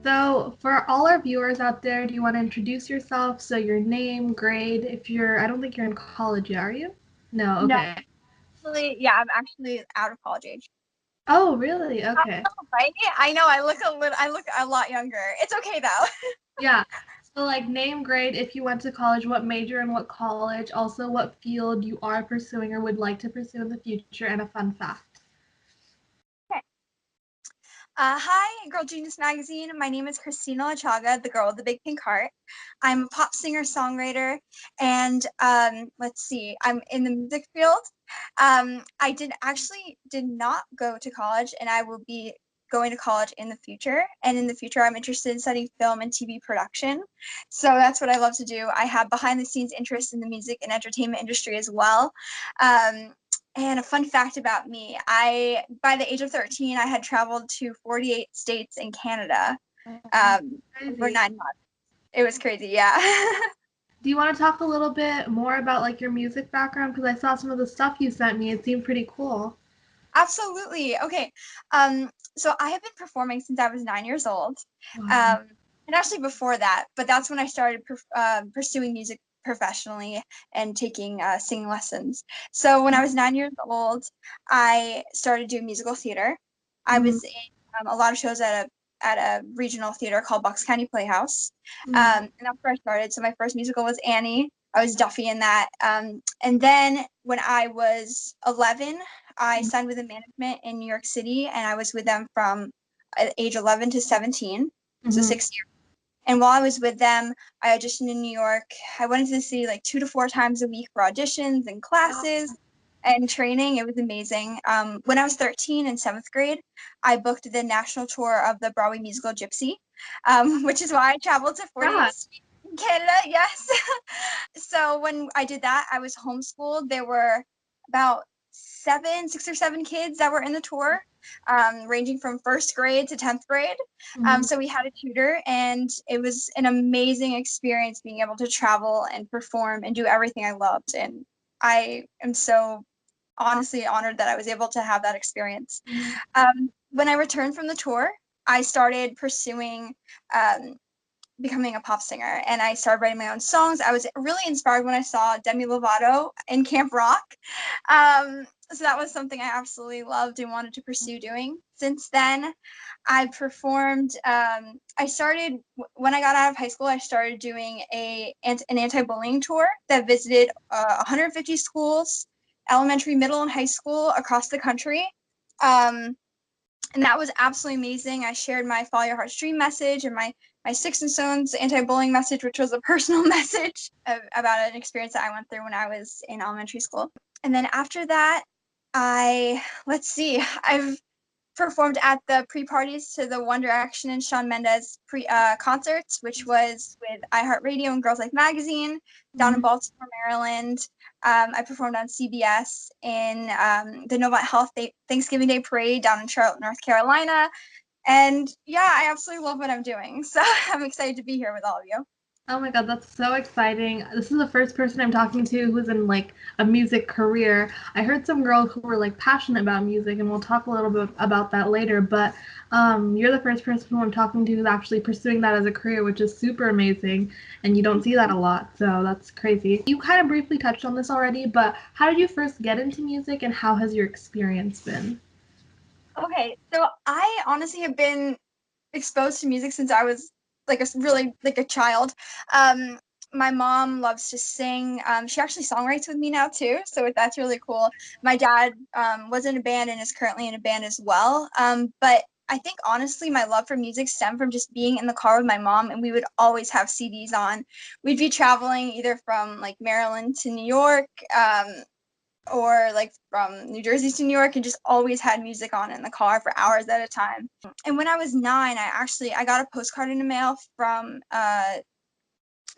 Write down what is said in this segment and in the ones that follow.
So, for all our viewers out there, do you want to introduce yourself? So, your name, grade, if you're, I don't think you're in college yet, are you? No, No, okay. actually, yeah, I'm actually out of college age. Oh, really? I Okay. know, right? I know I look a lot younger. It's okay though. Yeah. So, like, name, grade, if you went to college, what major and what college, also what field you are pursuing or would like to pursue in the future, and a fun fact. Okay. Hi, Girl Genius Magazine. My name is Kristina Lachaga, the girl with the big pink heart. I'm a pop singer, songwriter, and let's see, I'm in the music field. I did not go to college, and I will be going to college in the future. And in the future, I'm interested in studying film and TV production. So that's what I love to do. I have behind the scenes interest in the music and entertainment industry as well. Um, and a fun fact about me, by the age of 13, I had traveled to 48 states in Canada for Crazy. 9 months. It was crazy, yeah. Do you want to talk a little bit more about like your music background? Because I saw some of the stuff you sent me. It seemed pretty cool. Absolutely. Okay. So I have been performing since I was 9 years old. Wow. Um, and actually before that, but that's when I started pursuing music professionally and taking singing lessons. So when I was 9 years old, I started doing musical theater. I Mm-hmm. was in a lot of shows at a regional theater called Bucks County Playhouse. Mm-hmm. And that's where I started. So my first musical was Annie. I was Duffy in that. And then when I was 11, I signed with a management in New York City, and I was with them from age 11 to 17, so Mm-hmm. 6 years. And while I was with them, I auditioned in New York. I went into the city like 2 to 4 times a week for auditions and classes and training. It was amazing. When I was 13 in seventh grade, I booked the national tour of the Broadway musical Gypsy, which is why I traveled to 48 God. states in Canada. Yes. So when I did that, I was homeschooled. There were about 6 or 7 kids that were in the tour, ranging from first grade to 10th grade. Mm-hmm. So we had a tutor, and it was an amazing experience being able to travel and perform and do everything I loved. And I am so honestly honored that I was able to have that experience. When I returned from the tour, I started pursuing um, becoming a pop singer, and I started writing my own songs. I was really inspired when I saw Demi Lovato in Camp Rock. So that was something I absolutely loved and wanted to pursue doing. Since then, I performed. I started when I got out of high school. I started doing an anti-bullying tour that visited 150 schools, elementary, middle, and high school across the country. Um, and that was absolutely amazing. I shared my Follow Your Heart's Dream message and my Sticks and Stones anti-bullying message, which was a personal message about an experience that I went through when I was in elementary school. And then after that, let's see, I've performed at the pre-parties to the One Direction and Shawn Mendes concerts, which was with iHeartRadio and Girls Life Magazine down in Mm-hmm. Baltimore, Maryland. I performed on CBS in the Novant Health Thanksgiving Day Parade down in Charlotte, North Carolina. And yeah, I absolutely love what I'm doing. So I'm excited to be here with all of you. Oh my God, that's so exciting. This is the first person I'm talking to who's in like a music career. I heard some girls who were like passionate about music, and we'll talk a little bit about that later. But you're the first person who I'm talking to who's actually pursuing that as a career, which is super amazing. And you don't see that a lot, so that's crazy. You kind of briefly touched on this already, but how did you first get into music, and how has your experience been? Okay, so I honestly have been exposed to music since I was like really like a child. Um, my mom loves to sing. She actually songwrites with me now too, so that's really cool. My dad was in a band and is currently in a band as well. But I think honestly, my love for music stemmed from just being in the car with my mom, and we would always have CDs on. We'd be traveling either from like Maryland to New York, or like from New Jersey to New York, and just always had music on in the car for hours at a time. And when I was 9, I got a postcard in the mail from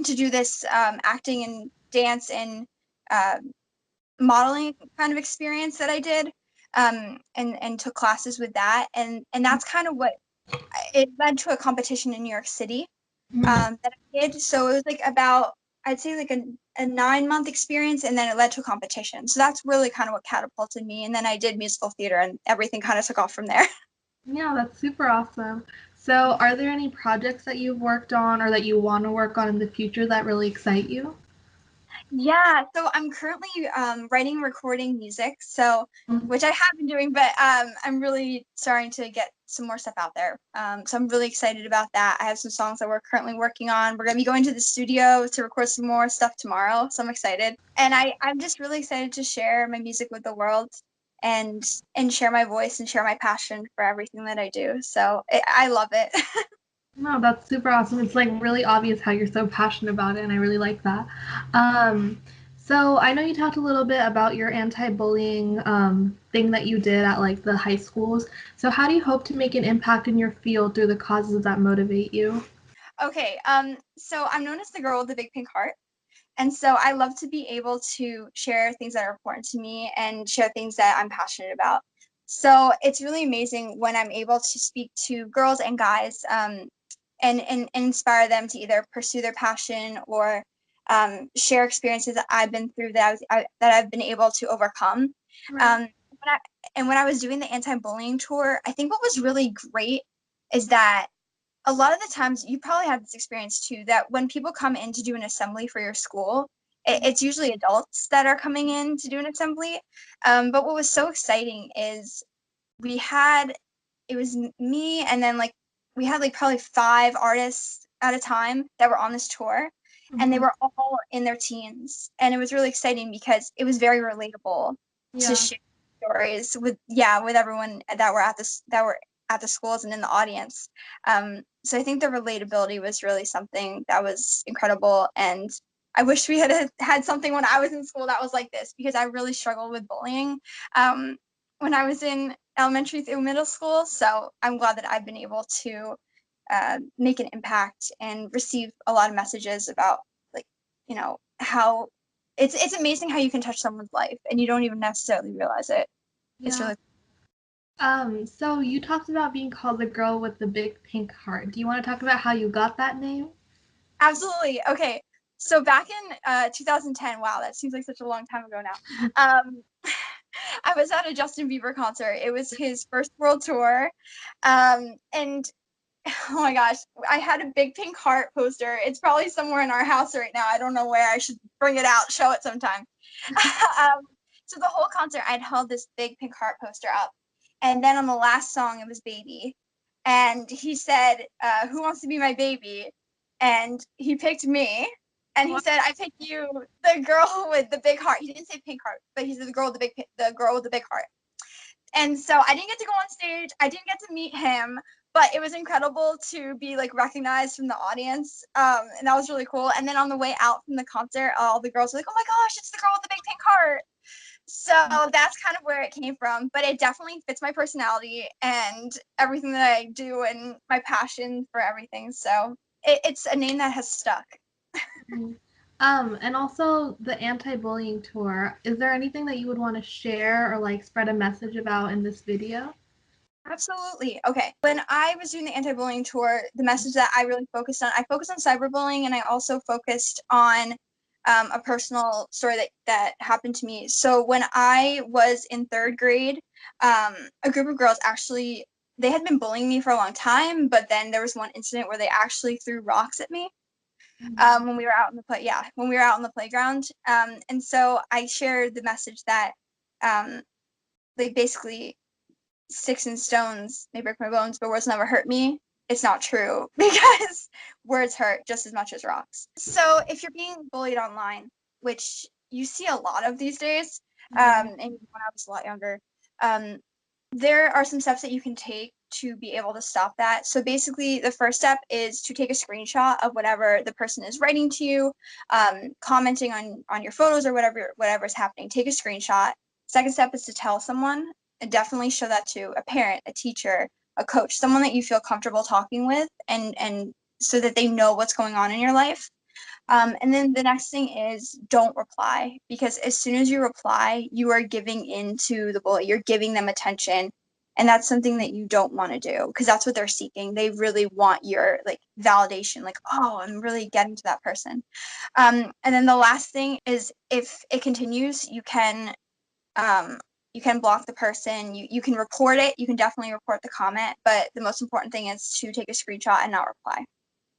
to do this acting and dance and uh, modeling kind of experience that I did, and took classes with that, and that's kind of what it led to a competition in New York City that I did. So it was like about, I'd say like a 9 month experience, and then it led to a competition. So that's really kind of what catapulted me. And then I did musical theater, and everything kind of took off from there. Yeah, that's super awesome. So, are there any projects that you've worked on or that you want to work on in the future that really excite you? Yeah, so I'm currently writing and recording music, so which I have been doing, but I'm really starting to get some more stuff out there. So I'm really excited about that. I have some songs that we're currently working on. We're gonna be going to the studio to record some more stuff tomorrow, so I'm excited. And I'm just really excited to share my music with the world and share my voice and share my passion for everything that I do. So I love it. No, that's super awesome. It's like really obvious how you're so passionate about it, and I really like that. Um, so I know you talked a little bit about your anti-bullying thing that you did at like the high schools. So how do you hope to make an impact in your field through the causes that motivate you? Okay, so I'm known as the girl with the big pink heart. And so I love to be able to share things that are important to me and share things that I'm passionate about. So it's really amazing when I'm able to speak to girls and guys and inspire them to either pursue their passion or share experiences that I've been through that I've been able to overcome. Right. When I was doing the anti-bullying tour, I think what was really great is that a lot of the times you probably had this experience too, that when people come in to do an assembly for your school, it's usually adults that are coming in to do an assembly. But what was so exciting is we had it was me and then like we had like probably 5 artists at a time that were on this tour, and they Mhm. were all in their teens, and it was really exciting because it was very relatable to Yeah. share stories with everyone that were at the schools and in the audience. So I think the relatability was really something that was incredible, and I wish we had something when I was in school that was like this, because I really struggled with bullying when I was in elementary through middle school. So I'm glad that I've been able to make an impact and receive a lot of messages about, like, how it's amazing how you can touch someone's life and you don't even necessarily realize it. It's Yeah. really So you talked about being called the girl with the big pink heart. Do you want to talk about how you got that name? absolutely okay. So back in 2010, wow, that seems like such a long time ago now. I was at a Justin Bieber concert. It was his first world tour, and oh my gosh, I had a big pink heart poster. It's probably somewhere in our house right now. I don't know where. I should bring it out, show it sometime. um, so the whole concert, I'd held this big pink heart poster up. And then on the last song, it was Baby. And he said, who wants to be my baby? And he picked me. And he said, I picked you, the girl with the big heart. He didn't say pink heart, but he said the girl with the big heart. And so I didn't get to go on stage. I didn't get to meet him, but it was incredible to be like recognized from the audience. And that was really cool. And then on the way out from the concert, all the girls were like, "Oh my gosh, it's the girl with the big pink heart." So that's kind of where it came from, but it definitely fits my personality and everything that I do and my passion for everything. So it's a name that has stuck. Mhm. And also the anti-bullying tour. Is there anything that you would want to share or like spread a message about in this video? Absolutely. Okay. When I was doing the anti-bullying tour, the message that I really focused on, I focused on cyberbullying, and I also focused on a personal story that happened to me. So when I was in third grade, a group of girls actually, they had been bullying me for a long time, but then there was one incident where they actually threw rocks at me when we were out in the when we were out in the playground. And so I shared the message that like basically sticks and stones may break my bones, but words never hurt me. It's not true because words hurt just as much as rocks. So if you're being bullied online, which you see a lot of these days, and when I was a lot younger, um, there are some steps that you can take to be able to stop that. So basically, the first step is to take a screenshot of whatever the person is writing to you, commenting on your photos or whatever's happening. Take a screenshot. Second step is to tell someone, and definitely show that to a parent, a teacher, a coach, someone that you feel comfortable talking with, and so that they know what's going on in your life. And then the next thing is don't reply, because as soon as you reply, you are giving in to the bully. You're giving them attention. And that's something that you don't want to do, because that's what they're seeking. They really want your like validation, like, oh, I'm really getting to that person. And then the last thing is if it continues, you can you can block the person, you can report it, you can definitely report the comment, but the most important thing is to take a screenshot and not reply.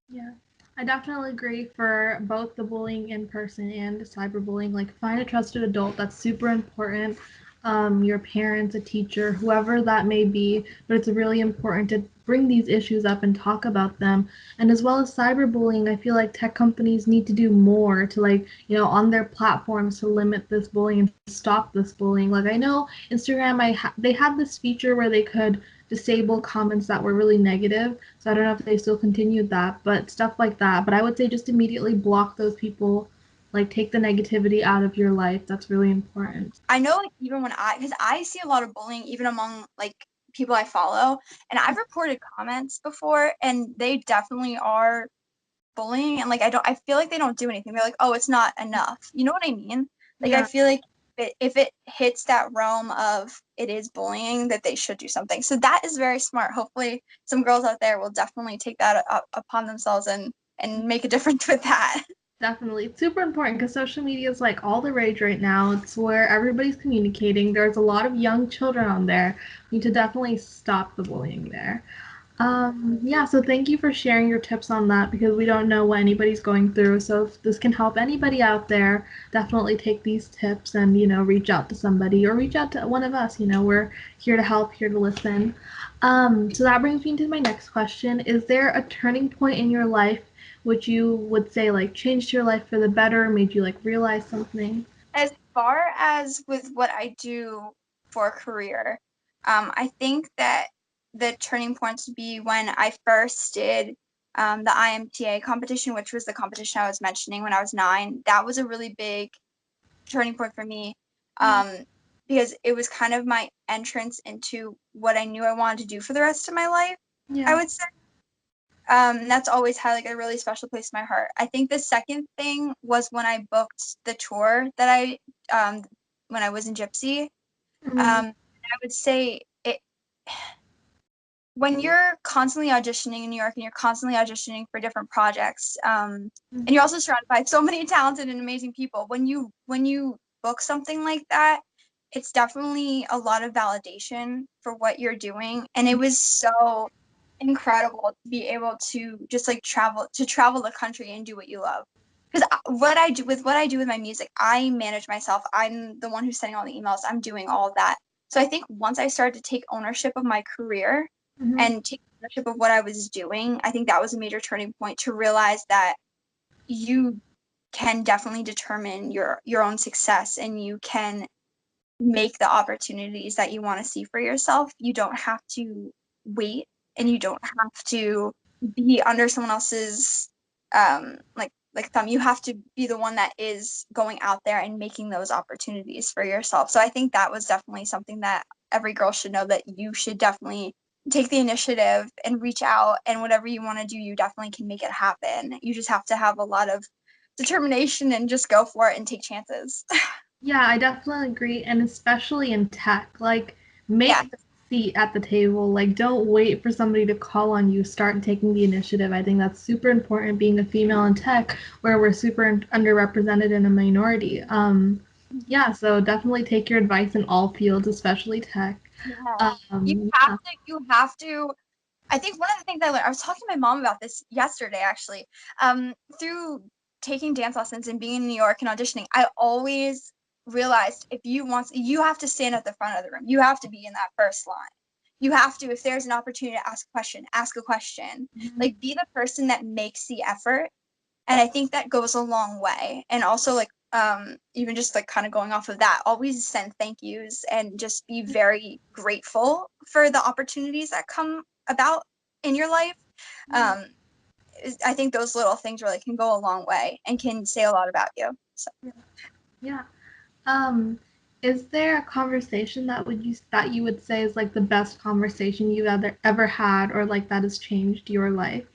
Yeah, I definitely agree for both the bullying in person and cyberbullying. Like, find a trusted adult. That's super important. Your parents, a teacher, whoever that may be. But it's really important to bring these issues up and talk about them. And as well as cyberbullying, I feel like tech companies need to do more to, like, on their platforms to limit this bullying and stop this bullying. Like, I know Instagram, they had this feature where they could disable comments that were really negative. So I don't know if they still continued that, but stuff like that. But I would say just immediately block those people, like take the negativity out of your life. That's really important. I know, like, even because I see a lot of bullying even among like people I follow, and I've reported comments before, and they definitely are bullying, and like I feel like they don't do anything. They're like, oh, it's not enough. You know what I mean? Like, Yeah. I feel like if it hits that realm of it is bullying, that they should do something. So that is very smart. Hopefully some girls out there will definitely take that upon themselves and make a difference with that. Definitely. It's super important because social media is like all the rage right now. It's where everybody's communicating. There's a lot of young children on there. We need to definitely stop the bullying there. Yeah, so thank you for sharing your tips on that because we don't know what anybody's going through. So if this can help anybody out there, definitely take these tips and, reach out to somebody or reach out to one of us. We're here to help, here to listen. So that brings me to my next question. Is there a turning point in your life which you would say like changed your life for the better, made you like realize something? As far as with what I do for a career, I think that the turning points would be when I first did the IMTA competition, which was the competition I was mentioning when I was 9. That was a really big turning point for me, because it was kind of my entrance into what I knew I wanted to do for the rest of my life, I Yeah. would say. That's always had like a really special place in my heart. I think the second thing was when I booked the tour that when I was in Gypsy. Mm-hmm. I would say it when you're constantly auditioning in New York and you're constantly auditioning for different projects, and you're also surrounded by so many talented and amazing people. When you book something like that, it's definitely a lot of validation for what you're doing, and it was so incredible to be able to just like travel the country and do what you love. Because what I do with my music, I manage myself. I'm the one who's sending all the emails. I'm doing all of that. So I think once I started to take ownership of my career Mm-hmm. and take ownership of what I was doing, I think that was a major turning point to realize that you can definitely determine your own success, and you can make the opportunities that you want to see for yourself. You don't have to wait, and you don't have to be under someone else's like thumb. You have to be the one that is going out there and making those opportunities for yourself. So I think that was definitely something that every girl should know, that you should definitely take the initiative and reach out, and whatever you want to do, you definitely can make it happen. You just have to have a lot of determination and just go for it and take chances. Yeah, I definitely agree, and especially in tech, like Yeah. make the seat at the table. Like don't wait for somebody to call on you. Start taking the initiative. I think that's super important being a female in tech where we're super underrepresented in a minority. Yeah, so definitely take your advice in all fields, especially tech. Yeah. You have to. I think one of the things I learned, I was talking to my mom about this yesterday, actually, through taking dance lessons and being in New York and auditioning. I always realized you have to stand at the front of the room. You have to be in that first line. You have to, if there's an opportunity to ask a question. Yeah. Like, be the person that makes the effort. And I think that goes a long way. And also, like, even just like kind of going off of that, always send thank yous and just be very grateful for the opportunities that come about in your life. um I think those little things really can go a long way and can say a lot about you. So Yeah. Um, is there a conversation that you would say is like the best conversation you've ever had, or like that has changed your life?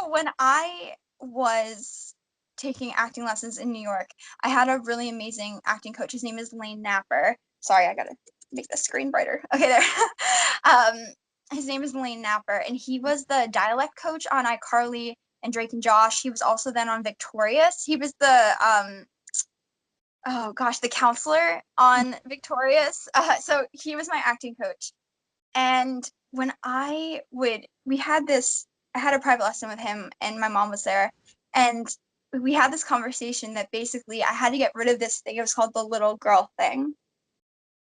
when I was taking acting lessons in New York, I had a really amazing acting coach. His name is Lane Napper. Sorry, I gotta make the screen brighter. Okay, there. um, his name is Lane Napper, and he was the dialect coach on iCarly and Drake and Josh. He was also then on Victorious. He was the oh gosh, the counselor on Victorious. So he was my acting coach. And when I had a private lesson with him and my mom was there. And we had this conversation that basically I had to get rid of this thing. It was called the little girl thing.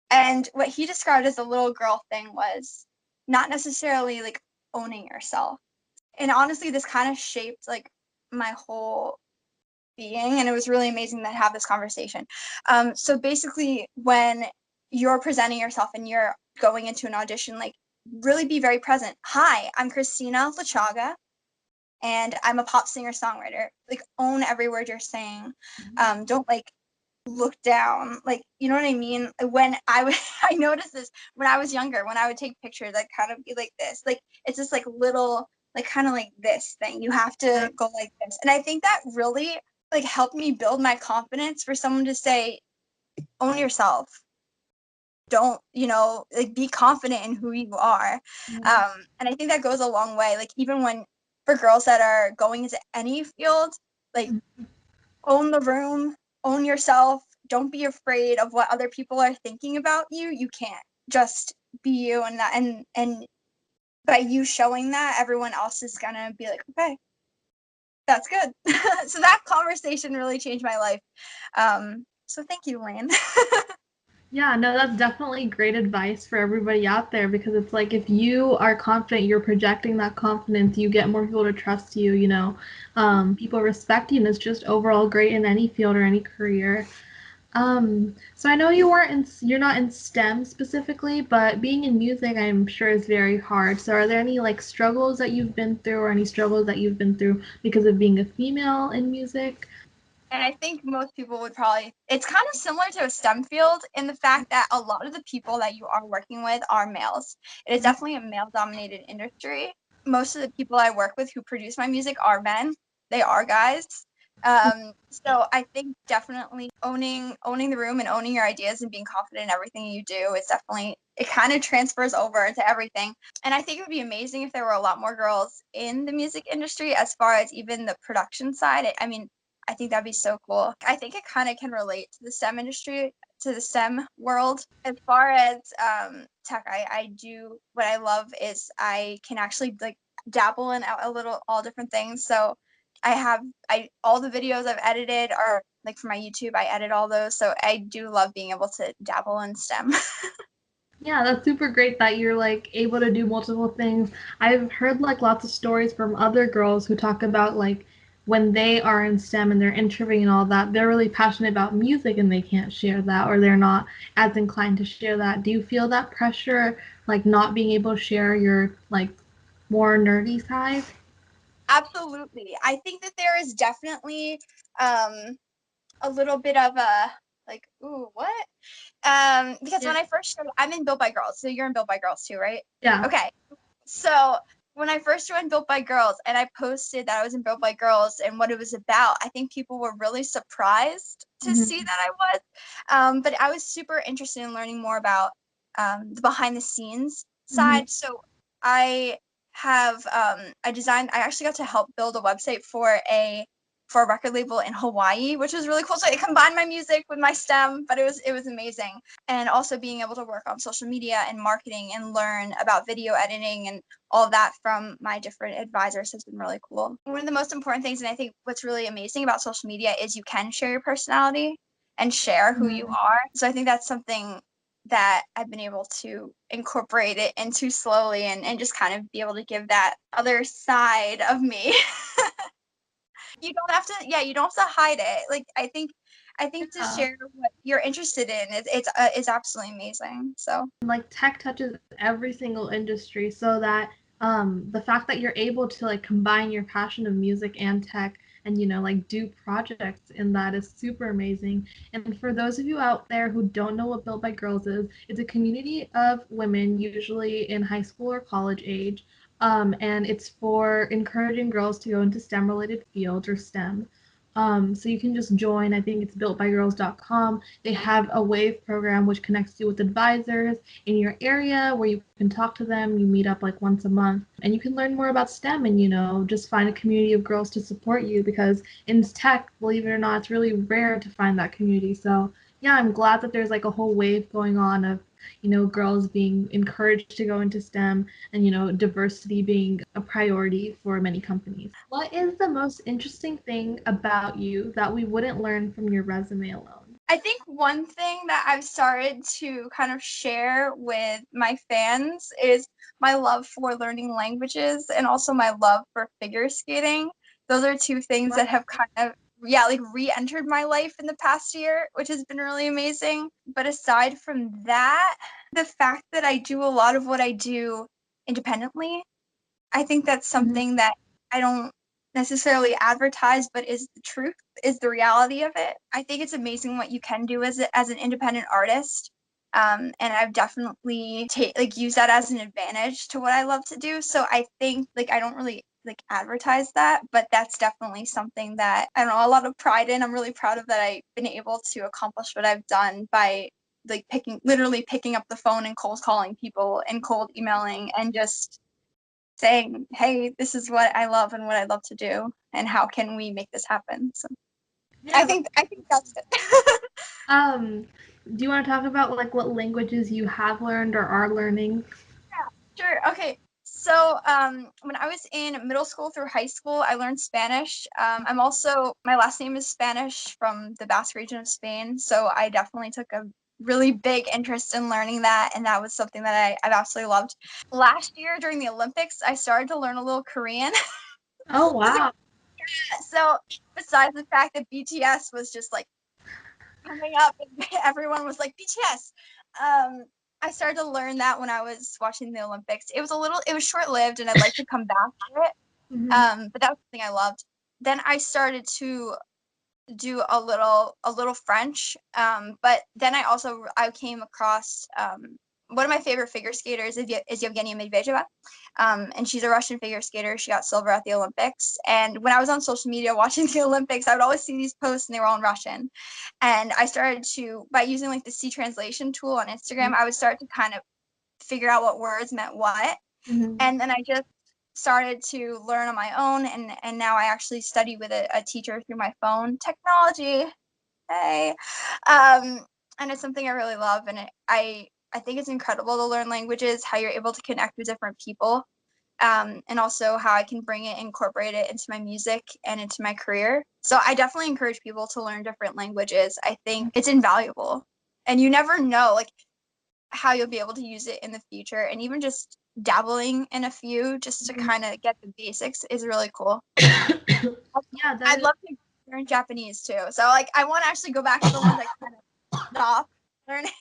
And what he described as the little girl thing was not necessarily like owning yourself. And honestly, this kind of shaped like my whole being, and it was really amazing to have this conversation. So basically, when you're presenting yourself and you're going into an audition, like really be very present. Hi, I'm Kristina Lachaga, and I'm a pop singer songwriter. Like own every word you're saying. Don't like look down, like, you know what I mean? When I noticed this when I was younger, when I would take pictures, I'd kind of be like this, like it's just like little, like kind of like this thing, you have to go like this. And I think that really like helped me build my confidence for someone to say, own yourself, don't, like be confident in who you are. And I think that goes a long way, like even when for girls that are going into any field, like own the room, own yourself, don't be afraid of what other people are thinking about you. You can't just be you, and that and by you showing that, everyone else is gonna be like, okay, that's good. So that conversation really changed my life. So thank you, Lane. Yeah, no, that's definitely great advice for everybody out there, because it's like if you are confident, you're projecting that confidence, you get more people to trust you, people respect you, and it's just overall great in any field or any career. So I know you're not in STEM specifically, but being in music, I'm sure is very hard. So are there any like struggles that you've been through, or any struggles that you've been through because of being a female in music? And I think most people would probably, it's kind of similar to a STEM field in the fact that a lot of the people that you are working with are males. It is definitely a male-dominated industry. Most of the people I work with who produce my music are men. They are guys. So I think definitely owning the room and owning your ideas and being confident in everything you do is definitely, it kind of transfers over to everything. And I think it would be amazing if there were a lot more girls in the music industry as far as even the production side. I mean, I think that'd be so cool. I think it kind of can relate to the STEM industry, to the STEM world. As far as tech, I do, what I love is I can actually like dabble in a little all different things. So all the videos I've edited are like for my YouTube, I edit all those. So I do love being able to dabble in STEM. Yeah, that's super great that you're like able to do multiple things. I've heard like lots of stories from other girls who talk about like when they are in STEM and they're interviewing and all that, they're really passionate about music and they can't share that, or they're not as inclined to share that. Do you feel that pressure, like not being able to share your like more nerdy side? Absolutely. I think that there is definitely a little bit of a like, ooh, what? Because Yeah. when I first started, I'm in Built by Girls, so you're in Built by Girls too, right? Yeah. Okay. So when I first joined Built by Girls and I posted that I was in Built by Girls and what it was about, I think people were really surprised to see that I was. But I was super interested in learning more about the behind the scenes side. So I I actually got to help build a website for a record label in Hawaii, which was really cool. So it combined my music with my STEM, but it was amazing. And also being able to work on social media and marketing and learn about video editing and all of that from my different advisors has been really cool. One of the most important things, and I think what's really amazing about social media, is you can share your personality and share who you are. So I think that's something that I've been able to incorporate it into slowly and just kind of be able to give that other side of me. You don't have to, yeah, you don't have to hide it. Like I think to share what you're interested in is absolutely amazing. So Like tech touches every single industry, so that the fact that you're able to like combine your passion of music and tech and like do projects in that is super amazing. And for those of you out there who don't know what Built by Girls is, it's a community of women, usually in high school or college age, and it's for encouraging girls to go into STEM related fields or STEM. So you can just join. I think it's builtbygirls.com. They have a WAVE program which connects you with advisors in your area where you can talk to them. You meet up like once a month and you can learn more about STEM and, just find a community of girls to support you because in tech, believe it or not, it's really rare to find that community. So yeah, I'm glad that there's like a whole wave going on of girls being encouraged to go into STEM and, diversity being a priority for many companies. What is the most interesting thing about you that we wouldn't learn from your resume alone? I think one thing that I've started to kind of share with my fans is my love for learning languages and also my love for figure skating. Those are two things that have kind of re-entered my life in the past year, which has been really amazing. But aside from that, the fact that I do a lot of what I do independently, I think that's something that I don't necessarily advertise, but is the truth, is the reality of it. I think it's amazing what you can do as an independent artist. And I've definitely used that as an advantage to what I love to do. So I think I don't really advertise that, but that's definitely something that I don't know, a lot of pride in. I'm really proud of that I've been able to accomplish what I've done by literally picking up the phone and cold calling people and cold emailing and just saying, hey, this is what I love and what I love to do and how can we make this happen. So yeah, I think that's it. Do you want to talk about like what languages you have learned or are learning? Yeah, sure. Okay. So when I was in middle school through high school, I learned Spanish. My last name is Spanish from the Basque region of Spain. So I definitely took a really big interest in learning that. And that was something that I've absolutely loved. Last year during the Olympics, I started to learn a little Korean. Oh, wow. So besides the fact that BTS was just coming up and everyone was like BTS, I started to learn that when I was watching the Olympics. It was short-lived and I'd like to come back to it. But that was something I loved. Then I started to do a little French. But then I came across one of my favorite figure skaters is Yevgenia Medvedeva. And she's a Russian figure skater. She got silver at the Olympics. And when I was on social media watching the Olympics, I would always see these posts and they were all in Russian. And I started by using the C translation tool on Instagram, I would start to kind of figure out what words meant what. And then I just started to learn on my own. And now I actually study with a teacher through my phone. Technology. Hey. And it's something I really love. And I think it's incredible to learn languages, how you're able to connect with different people, and also how I can incorporate it into my music and into my career. So I definitely encourage people to learn different languages. I think it's invaluable. And you never know how you'll be able to use it in the future. And even just dabbling in a few just to kind of get the basics is really cool. Yeah, I'd love to learn Japanese too. So I want to actually go back to the ones I kind of stopped learning.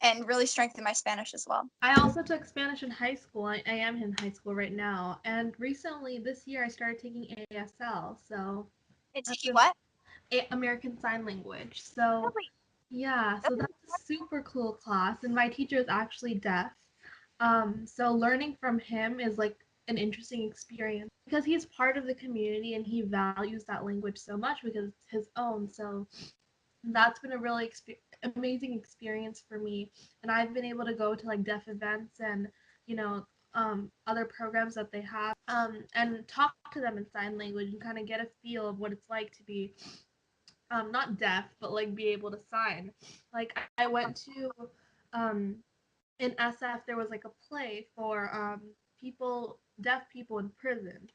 And really strengthen my Spanish as well. I also took Spanish in high school. I am in high school right now. And recently, this year, I started taking ASL. So it's what? American Sign Language. So Really? yeah, so that's a super cool class. And my teacher is actually deaf. So learning from him is like an interesting experience because he's part of the community and he values that language so much because it's his own. So that's been a really amazing experience for me, and I've been able to go to like deaf events and other programs that they have and talk to them in sign language and kind of get a feel of what it's like to be not deaf but like be able to sign. Like I went to in SF there was like a play for deaf people in prison,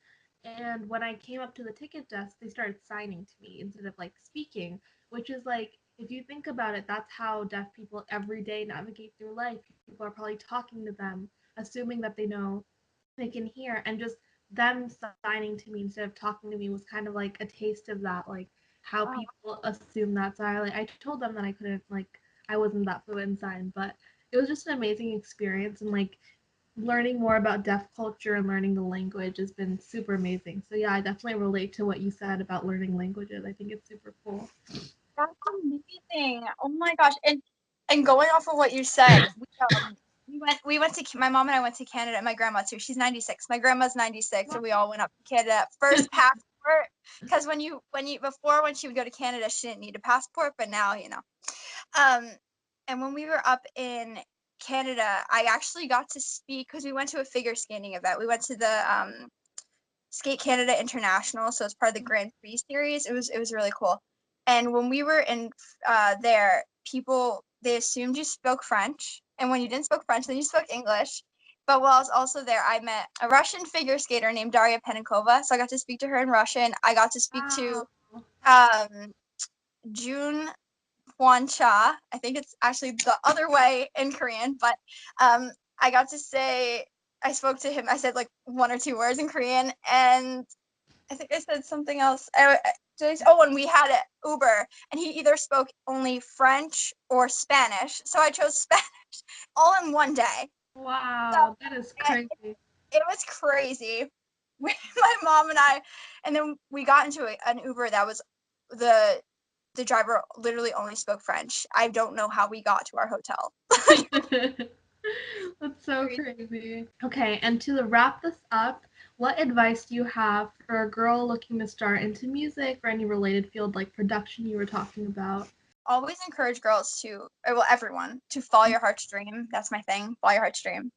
and when I came up to the ticket desk, they started signing to me instead of like speaking, which is like, if you think about it, that's how deaf people every day navigate through life. People are probably talking to them, assuming that they can hear, and just them signing to me instead of talking to me was kind of like a taste of that, like how people assume that. So I told them that I couldn't, like, I wasn't that fluent in sign, but it was just an amazing experience, and like learning more about deaf culture and learning the language has been super amazing. So yeah, I definitely relate to what you said about learning languages. I think it's super cool. That's amazing. Oh my gosh. And going off of what you said, we went to my mom and I went to Canada. My grandma too. She's 96. My grandma's 96, and we all went up to Canada. First passport passport, because when she would go to Canada, she didn't need a passport, but now, and when we were up in Canada, I actually got to speak because we went to a figure skating event. We went to the Skate Canada International, so it's part of the Grand Prix series. It was really cool. And when we were in there, people, they assumed you spoke French, and when you didn't speak French, then you spoke English. But while I was also there, I met a Russian figure skater named Daria Penikova, so I got to speak to her in Russian. I got to speak to June Hwan-cha. I think it's actually the other way in Korean, but I got to say, I spoke to him. I said like one or two words in Korean, and I think I said something else. And we had an Uber, and he either spoke only French or Spanish, so I chose Spanish all in one day. Wow, that is crazy. It was crazy. My mom and I, and then we got into an Uber that was the driver literally only spoke French. I don't know how we got to our hotel. That's so crazy. Okay, and to wrap this up, what advice do you have for a girl looking to start into music or any related field like production you were talking about? Always encourage girls to, well, everyone, to follow your heart's dream. That's my thing, follow your heart's dream.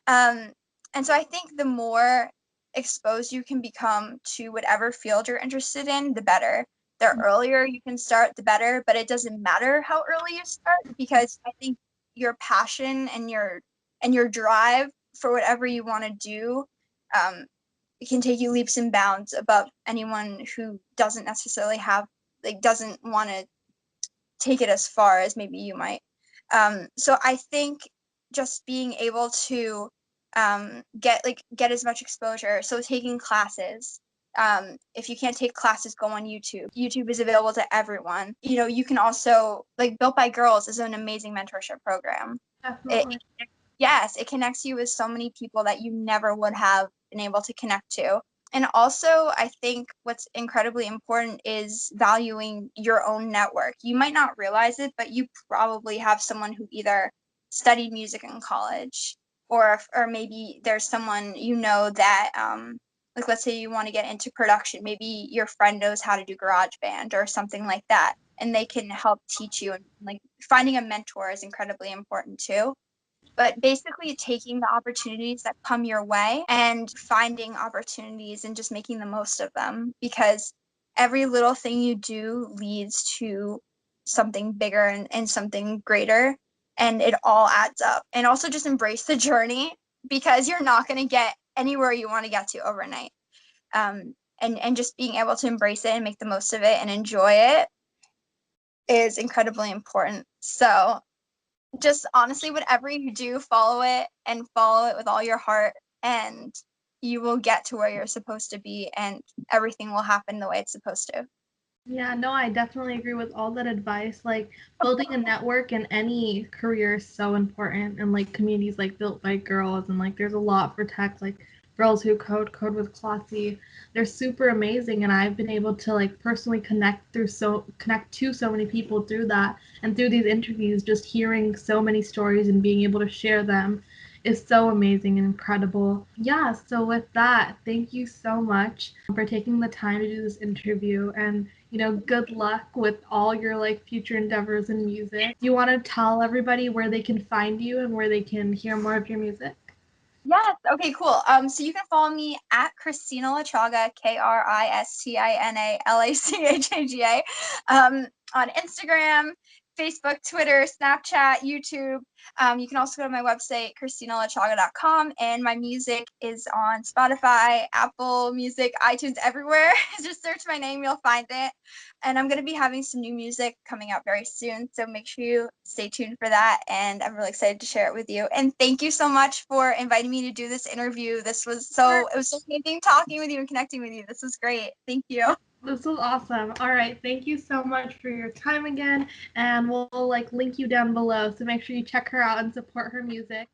And so I think the more exposed you can become to whatever field you're interested in, the better. The earlier you can start, the better, but it doesn't matter how early you start, because I think your passion and your drive for whatever you want to do, it can take you leaps and bounds above anyone who doesn't necessarily have, like, doesn't want to take it as far as maybe you might. So I think just being able to get as much exposure. So taking classes. If you can't take classes, go on YouTube. YouTube is available to everyone. You can also, like, Built by Girls is an amazing mentorship program. Definitely. Yes, it connects you with so many people that you never would have been able to connect to. And also, I think what's incredibly important is valuing your own network. You might not realize it, but you probably have someone who either studied music in college, or maybe there's someone that, like, let's say you want to get into production. Maybe your friend knows how to do GarageBand or something like that, and they can help teach you. And, like, finding a mentor is incredibly important too. But basically taking the opportunities that come your way and finding opportunities and just making the most of them, because every little thing you do leads to something bigger and something greater, and it all adds up. And also just embrace the journey, because you're not going to get anywhere you want to get to overnight. And just being able to embrace it and make the most of it and enjoy it is incredibly important. So just honestly, whatever you do, follow it with all your heart, and you will get to where you're supposed to be, and everything will happen the way it's supposed to. Yeah, no, I definitely agree with all that advice. Like, building a network in any career is so important, and like communities like Built by Girls, and like there's a lot for tech, like Girls Who Code with Clossy. They're super amazing, and I've been able to like personally connect to so many people through that, and through these interviews, just hearing so many stories and being able to share them is so amazing and incredible. Yeah, so with that, thank you so much for taking the time to do this interview, and good luck with all your like future endeavors in music. Do you want to tell everybody where they can find you and where they can hear more of your music? Yes. Okay, cool. So you can follow me at Kristina Lachaga, KristinalaChaga, on Instagram, Facebook, Twitter, Snapchat, YouTube. You can also go to my website, KristinaLachaga.com, and my music is on Spotify, Apple Music, iTunes, everywhere. Just search my name, you'll find it. And I'm going to be having some new music coming out very soon, so make sure you stay tuned for that, and I'm really excited to share it with you. And thank you so much for inviting me to do this interview. It was so amazing talking with you and connecting with you. This was great. Thank you. This was awesome. All right, thank you so much for your time again, and we'll like link you down below, so make sure you check her out and support her music.